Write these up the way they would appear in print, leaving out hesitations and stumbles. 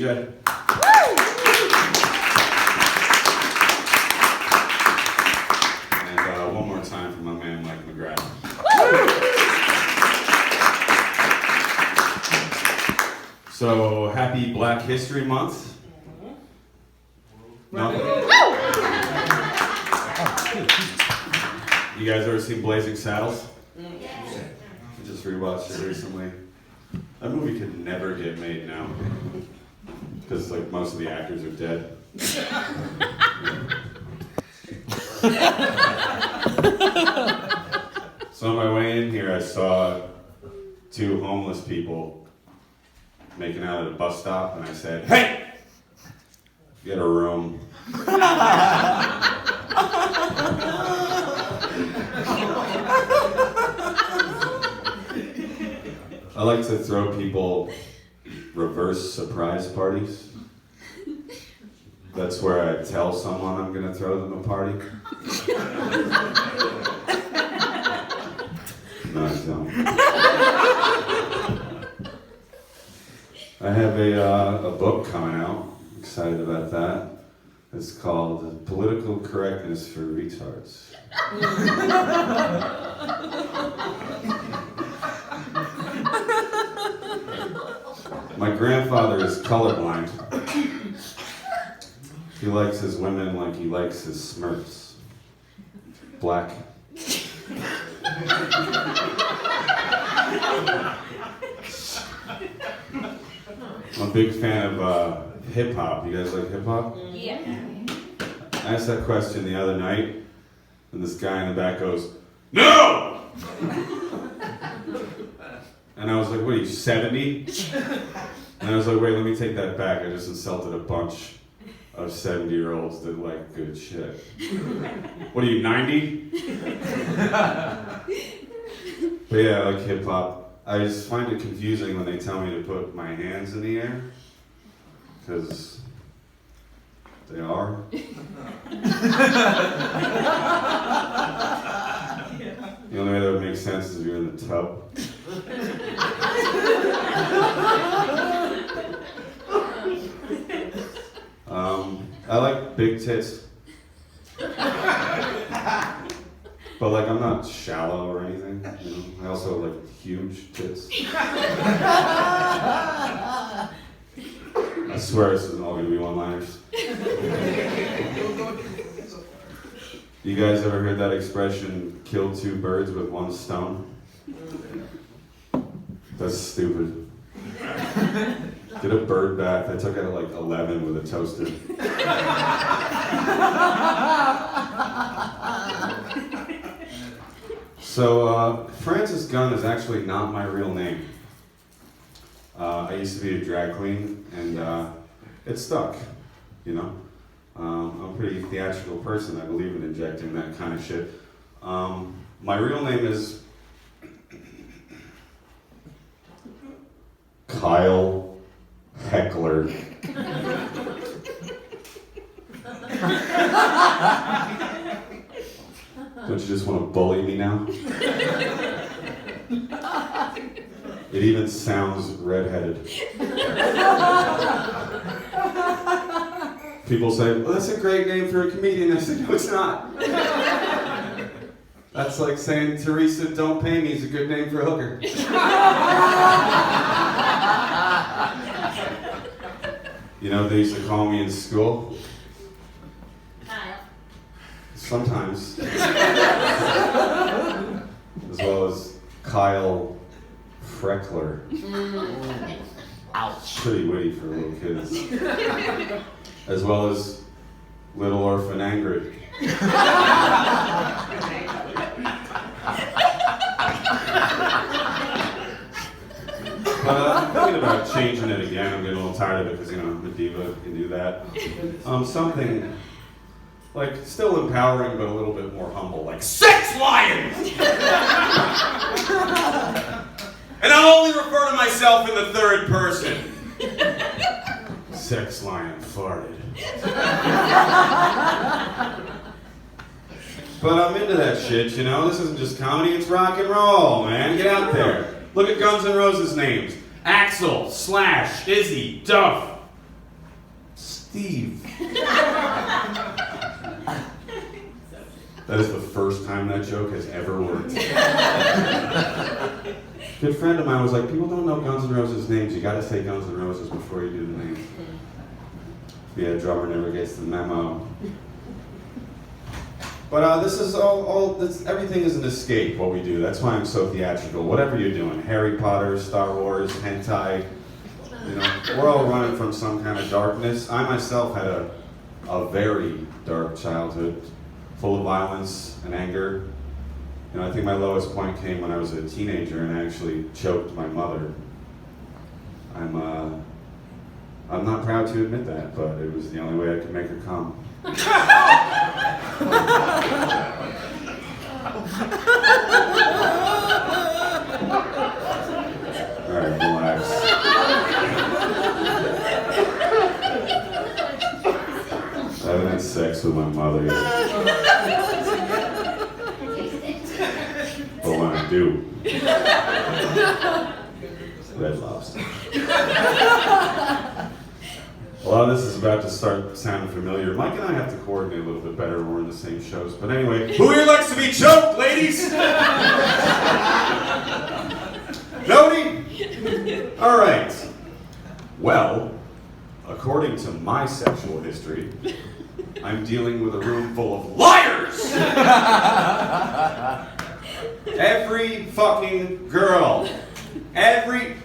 DJ. And one more time for my man Mike McGrath. So happy Black History Month. No? You guys ever seen Blazing Saddles? I just rewatched it recently. That movie could never get made now. Because like most of the actors are dead. So on my way in here I saw two homeless people making out at a bus stop and I said, "Hey! Get a room." I like to throw people reverse surprise parties. That's where I tell someone I'm going to throw them a party. No, I don't. I have a book coming out. I'm excited about that. It's called Political Correctness for Retards. My grandfather is colorblind. He likes his women like he likes his Smurfs. Black. I'm a big fan of hip hop. You guys like hip hop? Yeah. I asked that question the other night, and this guy in the back goes, "No!" And I was like, "What are you, 70? And I was like, "Wait, let me take that back. I just insulted a bunch of 70-year-olds that like good shit." What are you, 90? But yeah, I like hip hop. I just find it confusing when they tell me to put my hands in the air, because they are. The only way that would make sense is if you're in the tub. I like big tits. But like, I'm not shallow or anything, you know? I also like huge tits. I swear this isn't all gonna be one-liners. You guys ever heard that expression, kill two birds with one stone? That's stupid. Get a bird bath. I took it at like 11 with a toaster. So, Francis Gunn is actually not my real name. I used to be a drag queen, and it stuck, you know? I'm a pretty theatrical person. I believe in injecting that kind of shit. My real name is Kyle Heckler. Don't you just want to bully me now? It even sounds redheaded. People say, "Well, that's a great name for a comedian." I said, "No, it's not." That's like saying, "Teresa, don't pay me" is a good name for a hooker. You know what they used to call me in school? Kyle. Sometimes. As well as Kyle Freckler. Ouch. Pretty witty for little kids. As well as Little Orphan Angry. But I'm thinking about changing it again. I'm getting a little tired of it because, you know, I'm a diva, can do that. Something like still empowering but a little bit more humble, like Sex Lions! And I'll only refer to myself in the third person. Sex Lion farted. But I'm into that shit, you know? This isn't just comedy, it's rock and roll, man. Get out there. Look at Guns N' Roses names. Axl, Slash, Izzy, Duff. Steve. That is the first time that joke has ever worked. A good friend of mine was like, people don't know Guns N' Roses' names. You gotta say Guns N' Roses before you do the names. Yeah, drummer never gets the memo. But this is everything is an escape, what we do. That's why I'm so theatrical. Whatever you're doing, Harry Potter, Star Wars, hentai, you know, we're all running from some kind of darkness. I myself had a very dark childhood, full of violence and anger. You know, I think my lowest point came when I was a teenager and I actually choked my mother. I'm not proud to admit that, but it was the only way I could make her come. Alright, relax. I haven't had sex with my mother yet. But when I do, Red Lobster. A lot of this is about to start sounding familiar. Mike and I have to coordinate a little bit better when we're in the same shows. But anyway, who here likes to be choked, ladies? Nobody? All right. Well, according to my sexual history, I'm dealing with a room full of liars! Every fucking girl. Every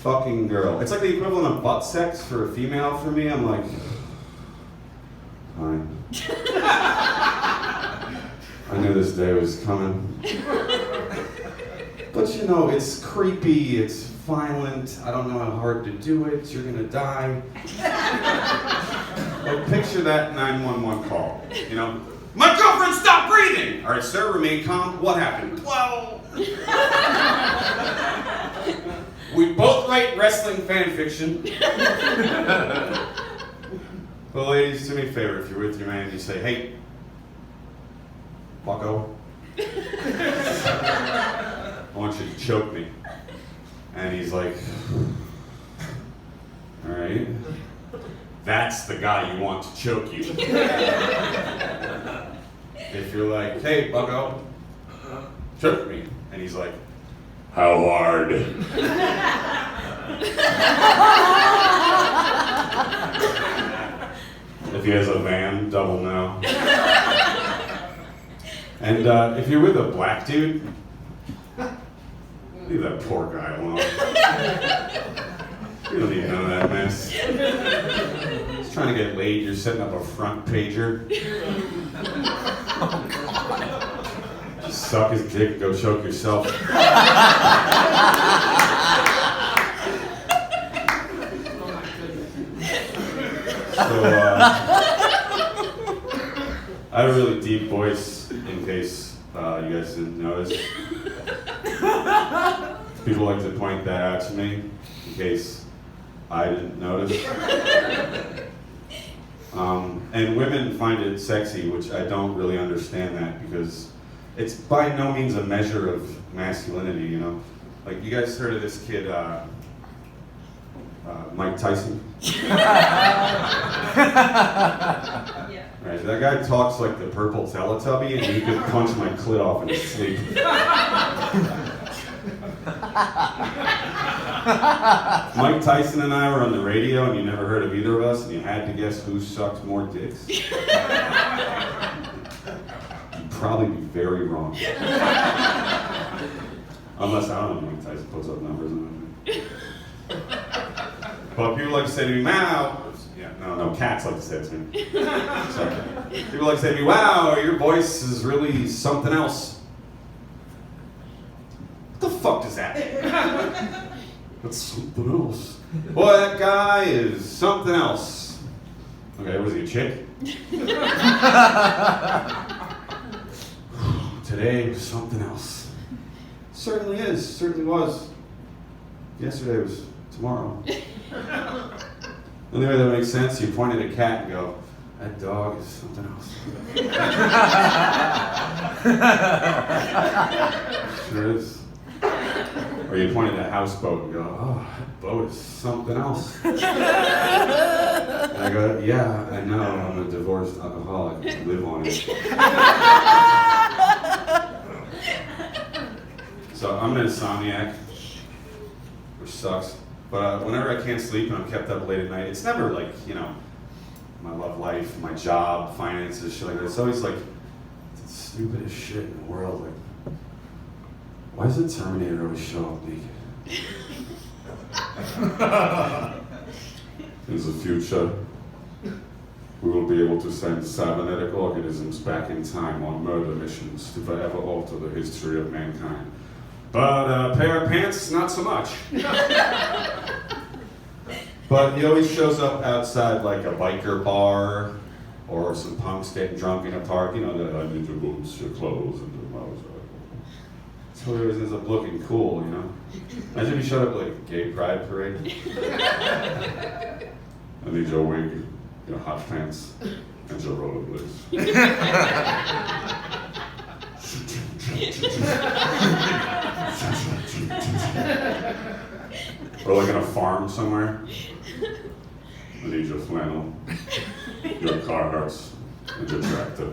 fucking girl. It's like the equivalent of butt sex for a female for me. I'm like, fine. I knew this day was coming. But you know, it's creepy, it's violent, I don't know how hard to do it, you're gonna die. Like, picture that 911 call, you know? My girlfriend stopped breathing! All right, sir, remain calm. What happened? Well... We both write wrestling fan fiction. Well, ladies, do me a favor. If you're with your man, you say, hey, bucko, I want you to choke me. And he's like, all right. That's the guy you want to choke you. If you're like, hey, bucko, choke me. And he's like, how hard? If he has a van, double no. And if you're with a black dude, leave that poor guy alone. You don't need none of that mess. He's trying to get laid, you're setting up a front pager. Just suck his dick and go choke yourself. So, I have a really deep voice, in case you guys didn't notice. People like to point that out to me, in case I didn't notice. And women find it sexy, which I don't really understand that, because it's by no means a measure of masculinity, you know? Like, you guys heard of this kid, Mike Tyson? Yeah. Right, that guy talks like the purple Teletubby, and he could punch my clit off in his sleep. Mike Tyson and I were on the radio, and you never heard of either of us, and you had to guess who sucked more dicks. You'd probably be very wrong. Unless, I don't know, Mike Tyson puts up numbers and but people like to say to me, wow. Yeah, no, cats like to say it to me. Sorry. People like to say to me, wow, your voice is really something else. What the fuck does that mean? That's something else. Boy, that guy is something else. Okay, was he a chick? Today was something else. Certainly is, certainly was. Yesterday was tomorrow. The only way that makes sense, you point at a cat and go, that dog is something else. Sure is. Or you point at a houseboat and go, oh, that boat is something else. And I go, yeah, I know, I'm a divorced alcoholic, I live on it. So I'm an insomniac, which sucks. But whenever I can't sleep and I'm kept up late at night, it's never like, you know, my love life, my job, finances, shit like that. It's always like, it's the stupidest shit in the world. Like, why does the Terminator always show up naked? In the future, we will be able to send cybernetic organisms back in time on murder missions to forever alter the history of mankind. But a pair of pants, not so much. But he always shows up outside like a biker bar or some punks getting drunk in a park. You know, I need your boots, your clothes, and your mouse. So he always ends up looking cool, you know? Imagine if he showed up like a gay pride parade. I need your wig, your hot pants, and your rollerblades. Or like in a farm somewhere. I need your flannel, your Carhartts, and your tractor.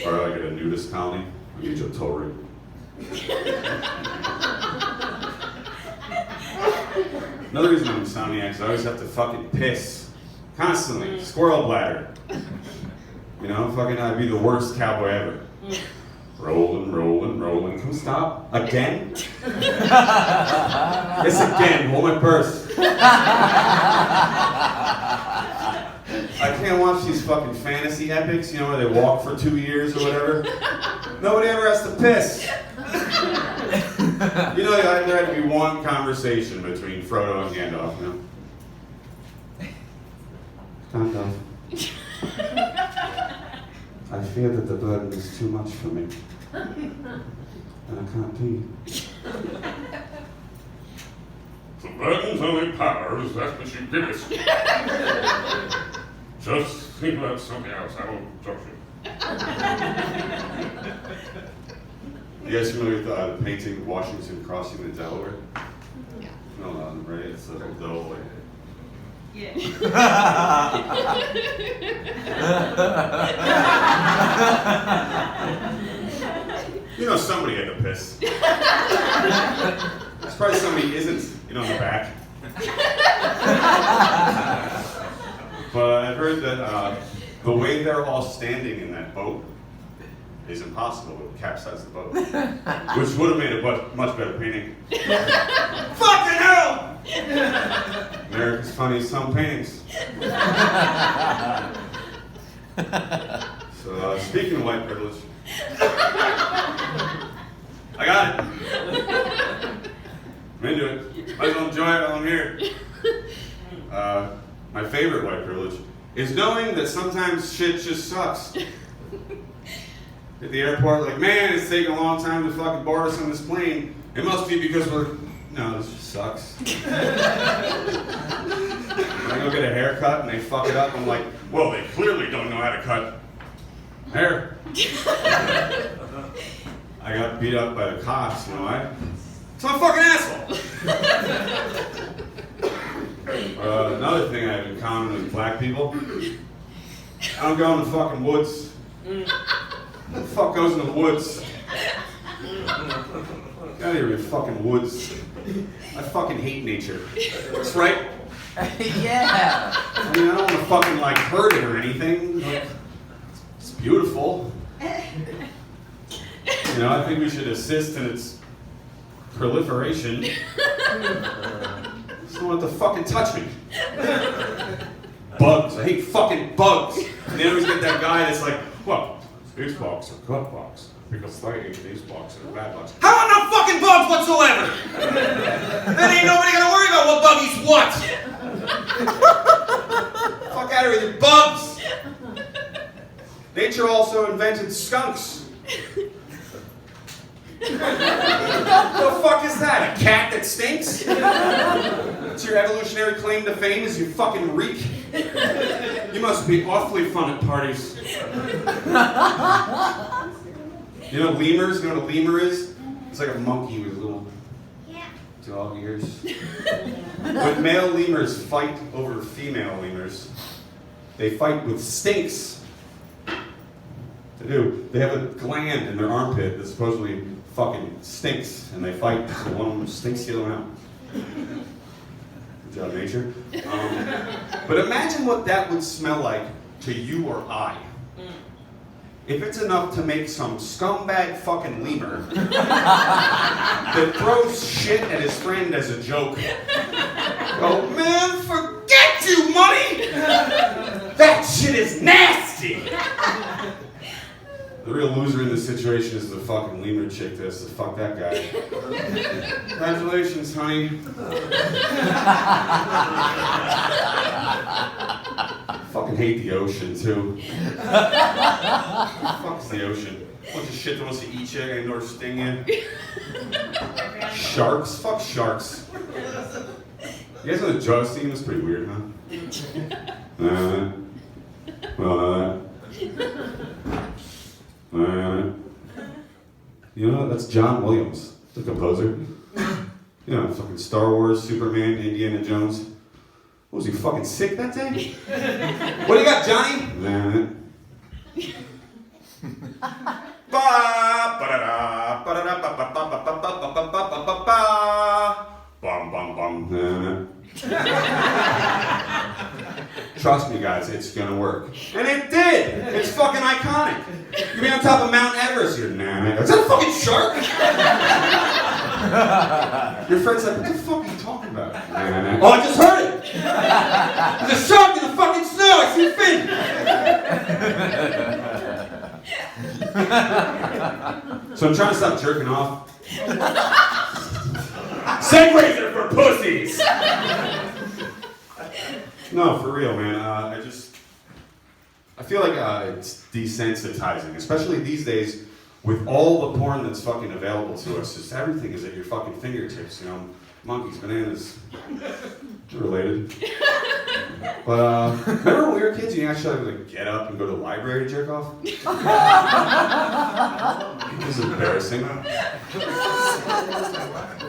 Or like at a nudist colony, I need your tow rig. Another reason I'm insomniac is I always have to fucking piss. Constantly. Squirrel bladder. You know, fucking I'd be the worst cowboy ever. Rolling, rolling, rolling. Can we stop? Again? Yes, again. Hold my purse. I can't watch these fucking fantasy epics, you know, where they walk for 2 years or whatever. Nobody ever has to piss. You know, there had to be one conversation between Frodo and Gandalf, you know? Gandalf. I fear that the burden is too much for me. And I can't pee. The burden's only powers, that's what you give us. Just think about something else, I won't talk to you. You guys familiar with the painting Washington crossing the Delaware? Yeah. No, right? It's like a Delaware. Yeah. You know somebody had to piss. There's probably somebody isn't, you know, in the back. But I've heard that the way they're all standing in that boat is impossible. It would capsize the boat. Which would have made a much better painting. Fucking hell! America's funniest home paintings. So, speaking of white privilege, I got it. I'm into it. Might as well enjoy it while I'm here. My favorite white privilege is knowing that sometimes shit just sucks. At the airport, like, man, it's taking a long time to fucking board us on this plane. It must be because no, this just sucks. When I go get a haircut and they fuck it up, I'm like, well, they clearly don't know how to cut hair. I got beat up by the cops, you know why? So I'm a fucking asshole. Another thing I have in common with black people, I don't go in the fucking woods. Who the fuck goes in the woods? Get out of here, you fucking woods. I fucking hate nature. That's right. Yeah. I mean, I don't want to fucking like hurt it or anything. Like, it's beautiful. You know, I think we should assist in its proliferation. Just don't want it to fucking touch me. Bugs. I hate fucking bugs. And they always get that guy that's like, well, these bugs are good bugs. Because they eat these bugs are bad bugs. How about no fucking bugs whatsoever? Then ain't nobody gonna worry about what bug eats what. Fuck out of here, they're bugs. Nature also invented skunks. What the fuck is that? A cat that stinks? That's your evolutionary claim to fame is you fucking reek? You must be awfully fun at parties. You know lemurs? You know what a lemur is? It's like a monkey with little dog ears. When male lemurs fight over female lemurs, they fight with stinks. They do. They have a gland in their armpit that supposedly fucking stinks, and they fight. So one of them stinks the other one out. Good job, nature. But imagine what that would smell like to you or I. If it's enough to make some scumbag fucking lemur that throws shit at his friend as a joke. Oh man, forget you, money! That shit is nasty! The real loser in this situation is the fucking lemur chick that has to fuck that guy. Congratulations, honey. Fucking hate the ocean too. Fuck's the ocean. Bunch of shit that wants to eat you, I know sting you. Sharks? Fuck sharks. You guys know the jaw scene was pretty weird, huh? You know, that's John Williams, the composer. You know, fucking Star Wars, Superman, Indiana Jones. What was he, fucking sick that day? What do you got, Johnny? Trust me, guys, it's gonna work. And it did! It's fucking iconic. You be on top of Mount Everest, you're is that a fucking shark? Your friend's like, what the fuck are you talking about? Oh, I just heard it! There's a shark in the fucking snow! I see a fin! So I'm trying to stop jerking off. Segways are for pussies! No, for real, man. I feel like it's desensitizing, especially these days with all the porn that's fucking available to us. Just everything is at your fucking fingertips, you know. Monkeys, bananas, related. But remember when we were kids, you actually had to like, get up and go to the library to jerk off? This is embarrassing.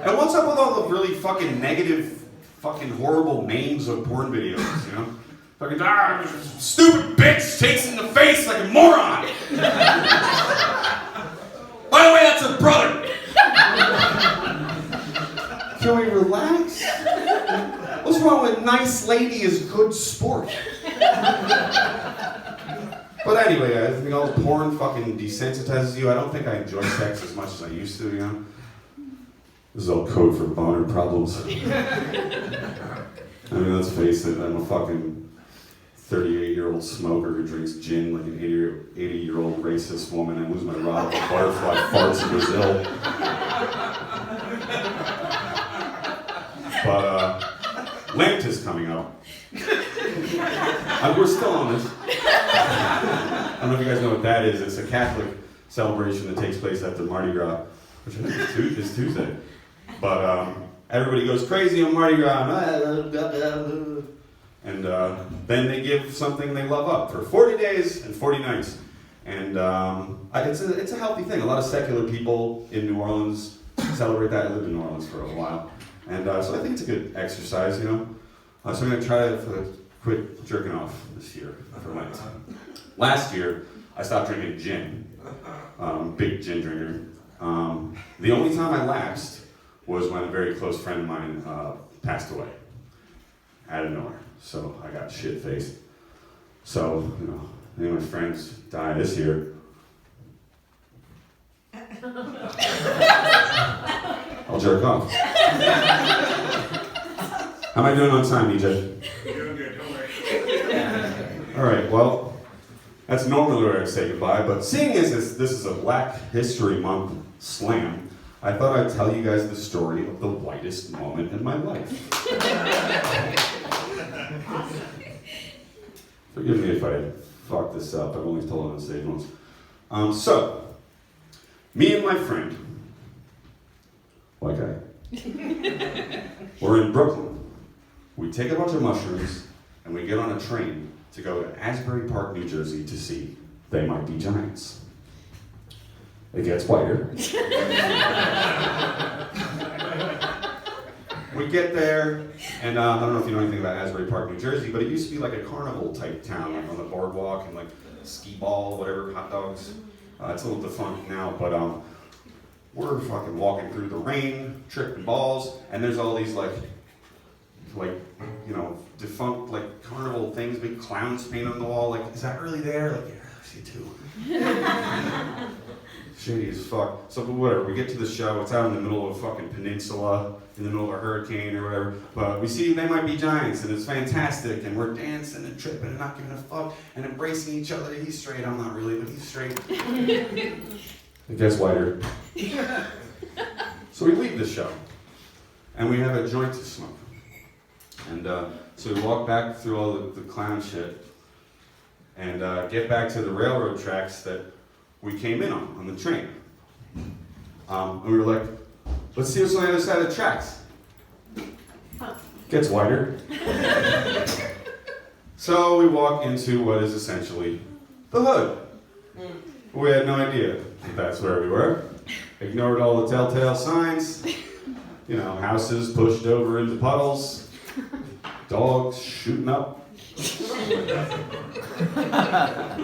And what's up with all the really fucking negative, fucking horrible names of porn videos, you know? Fucking, stupid bitch takes in the face like a moron! By the way, that's her brother! Can we relax? What's wrong with nice lady is good sport? But anyway, I think all the porn fucking desensitizes you. I don't think I enjoy sex as much as I used to, you know? This is all code for boner problems. I mean, let's face it, I'm a fucking 38-year-old smoker who drinks gin like an 80-year-old racist woman. I lose my rod with butterfly farts in Brazil. But Lent is coming up. We're still on this. I don't know if you guys know what that is. It's a Catholic celebration that takes place after Mardi Gras, which I think is Tuesday. But everybody goes crazy on Mardi Gras. And then they give something they love up for 40 days and 40 nights. And it's a healthy thing. A lot of secular people in New Orleans celebrate that. I lived in New Orleans for a while. And so I think it's a good exercise, you know. So I'm going to try to quit jerking off this year for Lent. Last year, I stopped drinking gin. Big gin drinker. The only time I lapsed was when a very close friend of mine passed away. Out of nowhere. So I got shit-faced. So, you know, any of my friends die this year. I'll jerk off. How am I doing on time, EJ? You're doing good, don't worry. Alright, well, that's normally where I say goodbye, but seeing as this is a Black History Month slam, I thought I'd tell you guys the story of the whitest moment in my life. Forgive me if I fuck this up, I've only told it on stage once. So, me and my friend, white guy, we're in Brooklyn. We take a bunch of mushrooms and we get on a train to go to Asbury Park, New Jersey to see They Might Be Giants. It gets whiter. We get there, and I don't know if you know anything about Asbury Park, New Jersey, but it used to be like a carnival type town, like on the boardwalk and like skee ball, whatever, hot dogs. It's a little defunct now, but we're fucking walking through the rain, tripping balls, and there's all these like you know, defunct like carnival things, big clowns painted on the wall. Like, is that really there? Like, yeah, I see too. Shady as fuck. So, but whatever. We get to the show. It's out in the middle of a fucking peninsula, in the middle of a hurricane or whatever. But we see They Might Be Giants, and it's fantastic. And we're dancing and tripping and not giving a fuck and embracing each other. He's straight. I'm not really, but he's straight. It gets whiter. So we leave the show, and we have a joint to smoke. And so we walk back through all the clown shit and get back to the railroad tracks that we came in on the train. And we were like, let's see what's on the other side of the tracks. Gets wider. So we walk into what is essentially the hood. We had no idea that that's where we were. Ignored all the telltale signs. You know, houses pushed over into puddles. Dogs shooting up.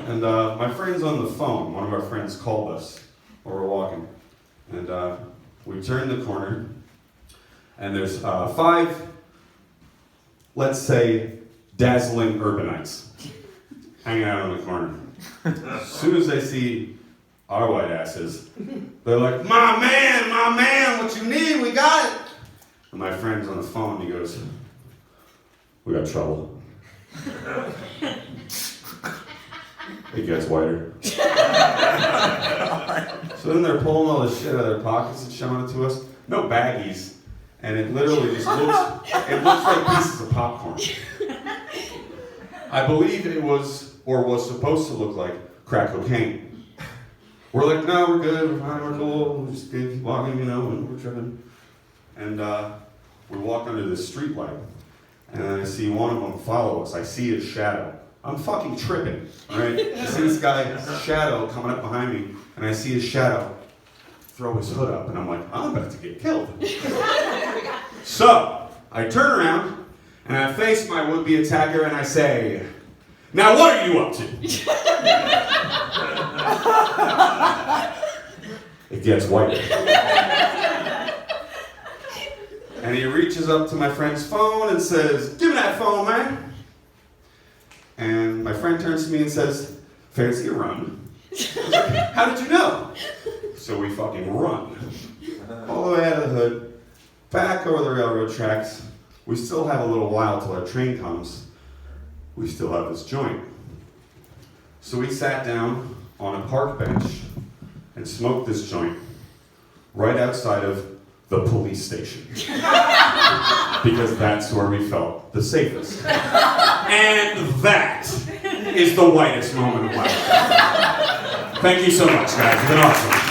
And my friend's on the phone. One of our friends called us while we're walking. And we turn the corner, and there's 5, let's say, dazzling urbanites hanging out on the corner. As soon as they see our white asses, they're like, my man, what you need, we got it. And my friend's on the phone, he goes, we got trouble. It gets whiter. So then they're pulling all this shit out of their pockets and showing it to us. No baggies. And it literally just looks like pieces of popcorn. I believe it was, or was supposed to look like, crack cocaine. We're like, no, we're good, we're fine, we're cool, we're just gonna keep walking, you know, and we're tripping. And we walk under this street light. And I see one of them follow us. I see his shadow. I'm fucking tripping, right? I see this guy's shadow coming up behind me, and I see his shadow throw his hood up, and I'm like, I'm about to get killed. So, I turn around, and I face my would-be attacker, and I say, now what are you up to? It gets whiter. And he reaches up to my friend's phone and says, give me that phone, man. And my friend turns to me and says, fancy a run? I was like, how did you know? So we fucking run. All the way out of the hood, back over the railroad tracks. We still have a little while till our train comes. We still have this joint. So we sat down on a park bench and smoked this joint right outside of the police station. Because that's where we felt the safest. And that is the whitest moment of my life. Thank you so much, guys. It's been awesome.